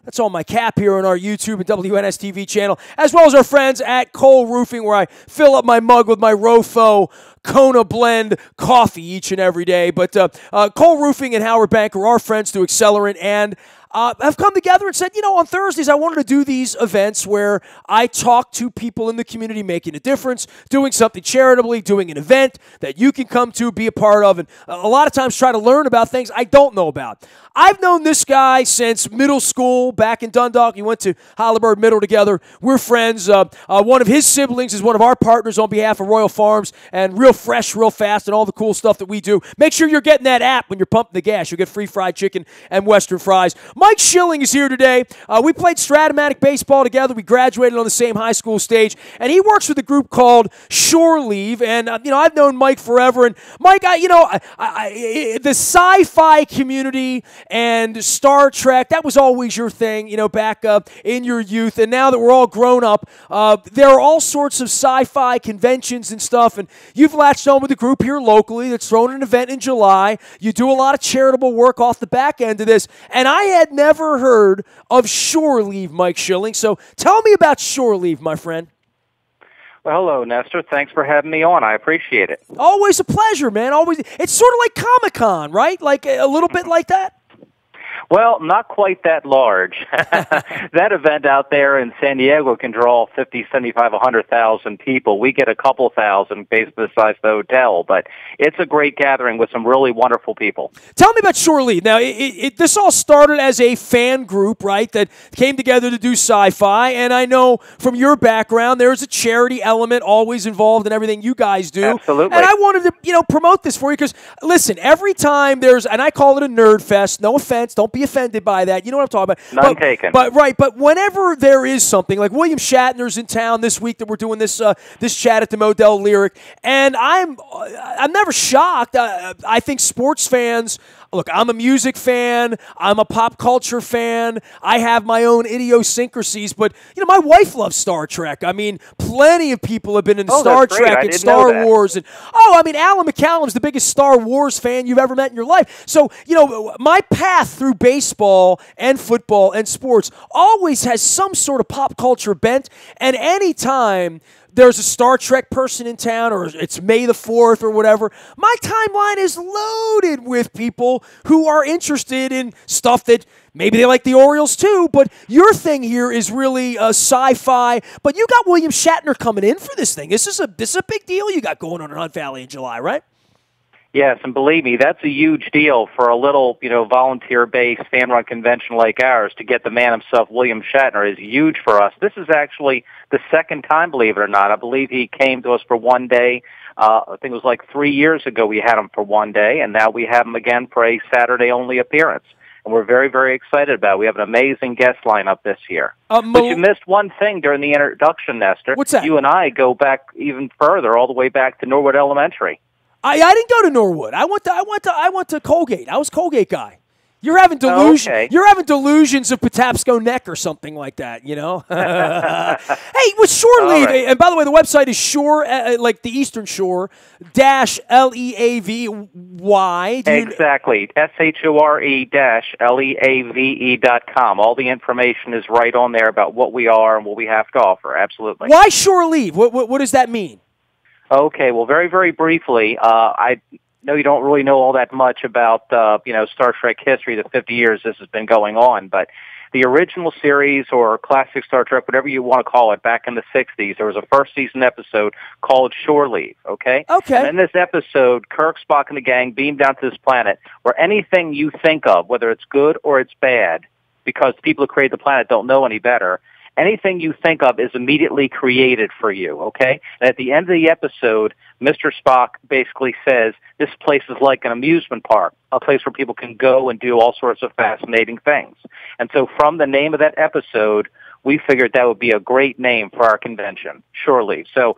That's on my cap here on our YouTube and WNST TV channel, as well as our friends at Cole Roofing, where I fill up my mug with my Rofo Kona blend coffee each and every day. But Cole Roofing and Howard Bank are our friends to Accelerant, and have come together and said, on Thursdays, I wanted to do these events where I talk to people in the community making a difference, doing something charitably, doing an event that you can come to, be a part of, and a lot of times try to learn about things I don't know about. I've known this guy since middle school back in Dundalk. We went to Holabird Middle together. We're friends. One of his siblings is one of our partners on behalf of Royal Farms, and real fresh, real fast, and all the cool stuff that we do. Make sure you're getting that app when you're pumping the gas. You'll get free fried chicken and Western fries. Mike Schilling is here today. We played Stratomatic baseball together. We graduated on the same high school stage, and he works with a group called Shore Leave. And I've known Mike forever. And Mike, the sci-fi community and Star Trek, that was always your thing, back in your youth. And now that we're all grown up, there are all sorts of sci-fi conventions and stuff. And you've latched on with a group here locally that's throwing an event in July. You do a lot of charitable work off the back end of this. And I had never heard of Shore Leave, Mike Schilling. So tell me about Shore Leave, my friend. Well, hello, Nestor. Thanks for having me on. I appreciate it. Always a pleasure, man. Always. It's sort of like Comic-Con, right? Like a little bit like that? Well, not quite that large. That event out there in San Diego can draw 50, 75, 100,000 people. We get a couple thousand based on the size of the hotel, but it's a great gathering with some really wonderful people. Tell me about Shore Leave. Now, this all started as a fan group, right, that came together to do sci-fi, and I know from your background there's a charity element always involved in everything you guys do. Absolutely. And I wanted to, promote this for you because, listen, every time there's, and I call it a nerd fest, no offense, don't be offended by that. You know what I'm talking about. None taken. But whenever there is something, like William Shatner's in town this week that we're doing this chat at the Modell Lyric, and I'm never shocked. I think sports fans, look, I'm a music fan, I'm a pop culture fan, I have my own idiosyncrasies, but, my wife loves Star Trek. I mean, plenty of people have been into Star Trek and Star Wars. And Alan McCallum's the biggest Star Wars fan you've ever met in your life. So, my path through baseball and football and sports always has some sort of pop culture bent, and anytime there's a Star Trek person in town, or it's May the 4th or whatever, my timeline is loaded with people who are interested in stuff that maybe they like the Orioles too, but your thing here is really sci-fi. But you got William Shatner coming in for this thing. This is a big deal you got going on in Hunt Valley in July, right? Yes, and believe me, that's a huge deal for a little, volunteer-based fan-run convention like ours. To get the man himself, William Shatner, is huge for us. This is actually the second time, believe it or not. I believe he came to us for one day. I think it was like 3 years ago we had him for one day, and now we have him again for a Saturday-only appearance. And we're very, very excited about it. We have an amazing guest lineup this year. But you missed one thing during the introduction, Nestor. What's that? You and I go back even further, all the way back to Norwood Elementary. I didn't go to Norwood. I went to Colgate. I was a Colgate guy. You're having delusions. Okay. You're having delusions of Patapsco Neck or something like that. Hey, with Shore Leave, right. And by the way, the website is Shore, like the Eastern Shore -LEAVY. Exactly. SHORE-LEAVE.com. All the information is right on there about what we are and what we have to offer. Absolutely. Why Shore Leave? What does that mean? Okay, well, very, very briefly, I know you don't really know all that much about, Star Trek history, the 50 years this has been going on, but the original series or classic Star Trek, whatever you want to call it, back in the 60s, there was a first season episode called Shore Leave, okay? Okay. And in this episode, Kirk, Spock, and the gang beam down to this planet where anything you think of, whether it's good or it's bad, because the people who create the planet don't know any better, anything you think of is immediately created for you, okay? And at the end of the episode, Mr. Spock basically says, this place is like an amusement park, a place where people can go and do all sorts of fascinating things. And so from the name of that episode, we figured that would be a great name for our convention, Shore Leave. So,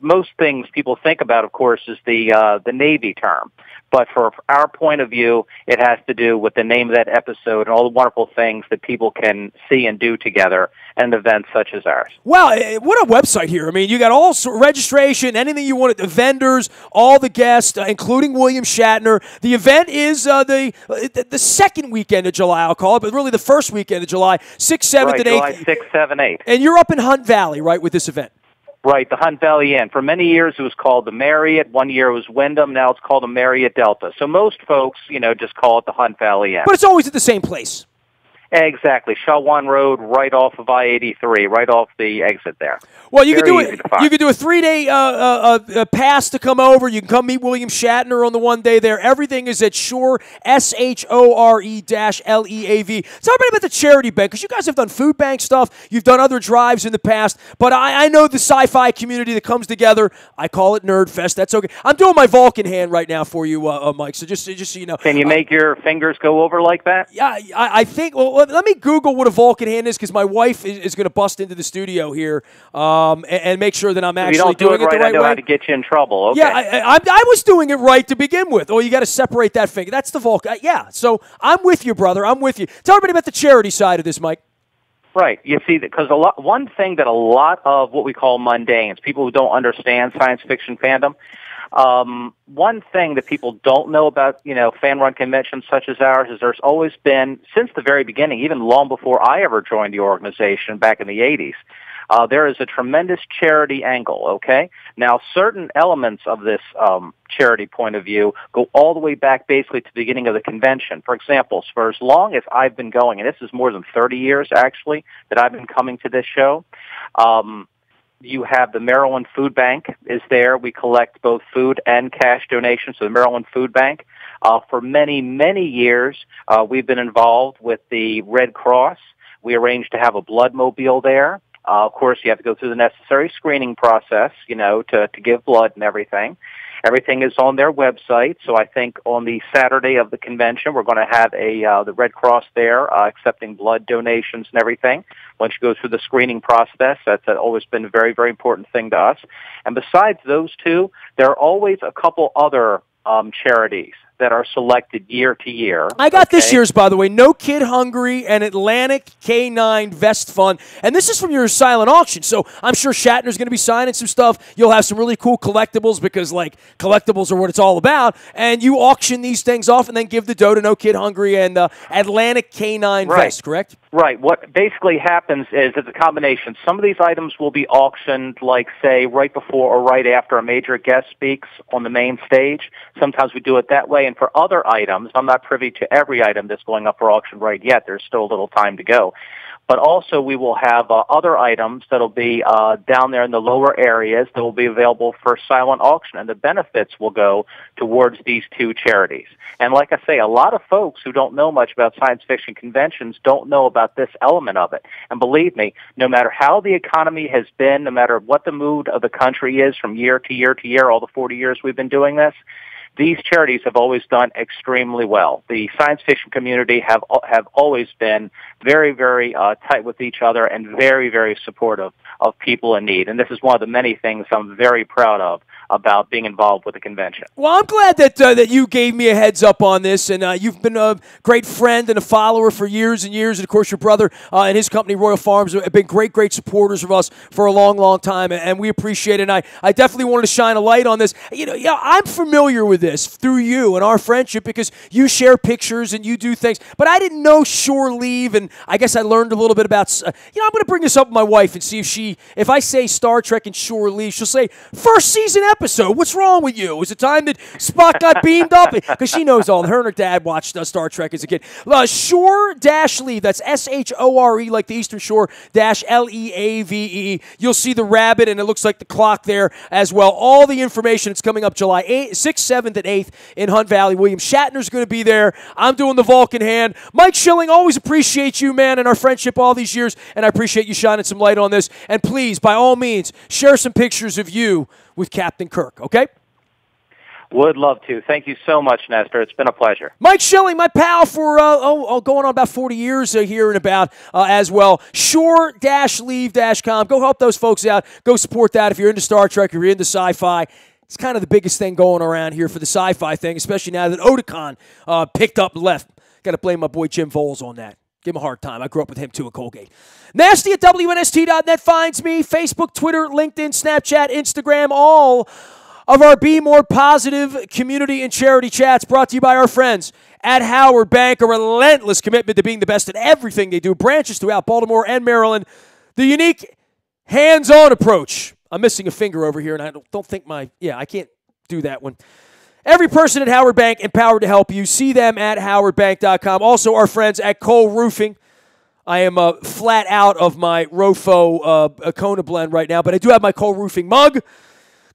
most things people think about, of course, is the Navy term. But for our point of view, it has to do with the name of that episode and all the wonderful things that people can see and do together and events such as ours. Wow, what a website here. I mean, you got all registration, anything you want, the vendors, all the guests, including William Shatner. The event is the second weekend of July, I'll call it, but really the first weekend of July, 6th, 7th, and 8th. July 6th, 7th, 8th. And you're up in Hunt Valley, right, with this event? Right, the Hunt Valley Inn. For many years, it was called the Marriott. One year it was Wyndham. Now it's called the Marriott Delta. So most folks, just call it the Hunt Valley Inn. But it's always at the same place. Exactly. Shawan Road, right off of I-83, right off the exit there. Well, you can do it. You can do a 3-day pass to come over. You can come meet William Shatner on the one day there. Everything is at Shore, SHORE-LEAV. Tell everybody about the charity bank, because you guys have done food bank stuff. You've done other drives in the past. But I know the sci-fi community that comes together. I call it Nerd Fest. That's okay. I'm doing my Vulcan hand right now for you, Mike. So just so you know. Can you make your fingers go over like that? Yeah, I think. Well, let me Google what a Vulcan hand is, because my wife is going to bust into the studio here and make sure that I'm actually doing it the right way. I know how to get you in trouble. Okay. Yeah, I was doing it right to begin with. Oh, you got to separate that finger. That's the Vulcan. Yeah, so I'm with you, brother. I'm with you. Tell everybody about the charity side of this, Mike. Right. You see, because one thing that a lot of what we call mundanes, people who don't understand science fiction fandom, one thing that people don't know about, fan-run conventions such as ours is there's always been, since the very beginning, even long before I ever joined the organization back in the 80s, there is a tremendous charity angle, okay? Now, certain elements of this charity point of view go all the way back basically to the beginning of the convention. For example, for as long as I've been going, and this is more than 30 years, actually, that I've been coming to this show, you have the Maryland Food Bank is there. We collect both food and cash donations to the Maryland Food Bank. For many, many years, we've been involved with the Red Cross. We arranged to have a blood mobile there. Of course, you have to go through the necessary screening process, to give blood and everything. Everything is on their website. So I think on the Saturday of the convention, we're going to have the Red Cross there accepting blood donations and everything. Once you go through the screening process, that's always been a very, very important thing to us. And besides those two, there are always a couple other charities that are selected year to year. I got this year's, by the way, No Kid Hungry and Atlantic K9 Vest Fund. And this is from your silent auction. So I'm sure Shatner's going to be signing some stuff. You'll have some really cool collectibles, because, collectibles are what it's all about. And you auction these things off and then give the dough to No Kid Hungry and Atlantic K9 Vest, correct? Right. What basically happens is it's a combination. Some of these items will be auctioned, say, right before or right after a major guest speaks on the main stage. Sometimes we do it that way. And for other items, I'm not privy to every item that's going up for auction right yet. There's still a little time to go. But also we will have other items that will be down there in the lower areas that will be available for silent auction, and the benefits will go towards these two charities. And like I say, a lot of folks who don't know much about science fiction conventions don't know about this element of it. And believe me, no matter how the economy has been, no matter what the mood of the country is from year to year to year, all the 40 years we've been doing this, these charities have always done extremely well. The science fiction community have always been very, very tight with each other and very, very supportive of people in need. And this is one of the many things I'm very proud of about being involved with the convention. Well, I'm glad that you gave me a heads up on this, and you've been a great friend and a follower for years and years. And, of course, your brother and his company, Royal Farms, have been great supporters of us for a long, long time, and we appreciate it. And I definitely wanted to shine a light on this. I'm familiar with this through you and our friendship, because you share pictures and you do things, but I didn't know Shore Leave, and I guess I learned a little bit about, I'm going to bring this up with my wife and see if I say Star Trek and Shore Leave, she'll say, first season episode, what's wrong with you? Was it time that Spock got beamed up? Because she knows all. Her and her dad watched Star Trek as a kid. Shore-Leave, that's S-H-O-R-E, like the Eastern Shore, -L-E-A-V-E. You'll see the rabbit, and it looks like the clock there as well. All the information, it's coming up July 6th, 7th, and 8th in Hunt Valley. William Shatner's going to be there. I'm doing the Vulcan hand. Mike Schilling, always appreciate you, man, and our friendship all these years, and I appreciate you shining some light on this. And please, by all means, share some pictures of you with Captain Kirk, okay? Would love to. Thank you so much, Nestor. It's been a pleasure. Mike Schilling, my pal for, going on about 40 years here and about as well. Shore-Leave.com. Go help those folks out. Go support that if you're into Star Trek, if you're into sci-fi. It's kind of the biggest thing going around here for the sci-fi thing, especially now that Otakon picked up and left. Got to blame my boy Jim Voles on that. Give him a hard time. I grew up with him, too, at Colgate. Nasty at WNST.net finds me. Facebook, Twitter, LinkedIn, Snapchat, Instagram, all of our Be More Positive community and charity chats brought to you by our friends at Howard Bank, a relentless commitment to being the best at everything they do. Branches throughout Baltimore and Maryland. The unique hands-on approach. I'm missing a finger over here, and I don't think I can't do that one. Every person at Howard Bank empowered to help you. See them at howardbank.com. Also, our friends at Cole Roofing. I am flat out of my Rofo Kona blend right now, but I do have my Cole Roofing mug.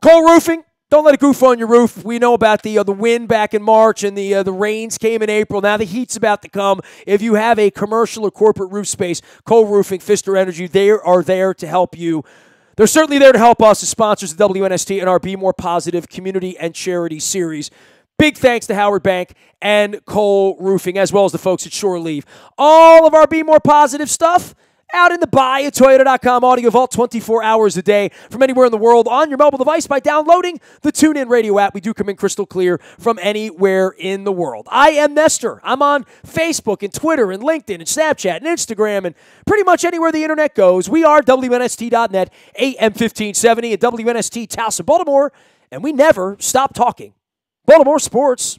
Cole Roofing, don't let it goof on your roof. We know about the wind back in March and the rains came in April. Now the heat's about to come. If you have a commercial or corporate roof space, Cole Roofing, Pfister Energy, they are there to help you. They're certainly there to help us as sponsors of WNST and our Be More Positive community and charity series. Big thanks to Howard Bank and Cole Roofing, as well as the folks at Shore Leave. All of our Be More Positive stuff out in the buy at Toyota.com audio vault 24 hours a day from anywhere in the world on your mobile device by downloading the TuneIn Radio app. We do come in crystal clear from anywhere in the world. I am Nestor. I'm on Facebook and Twitter and LinkedIn and Snapchat and Instagram and pretty much anywhere the internet goes. We are WNST.net, AM 1570 at WNST Towson, Baltimore, and we never stop talking Baltimore sports.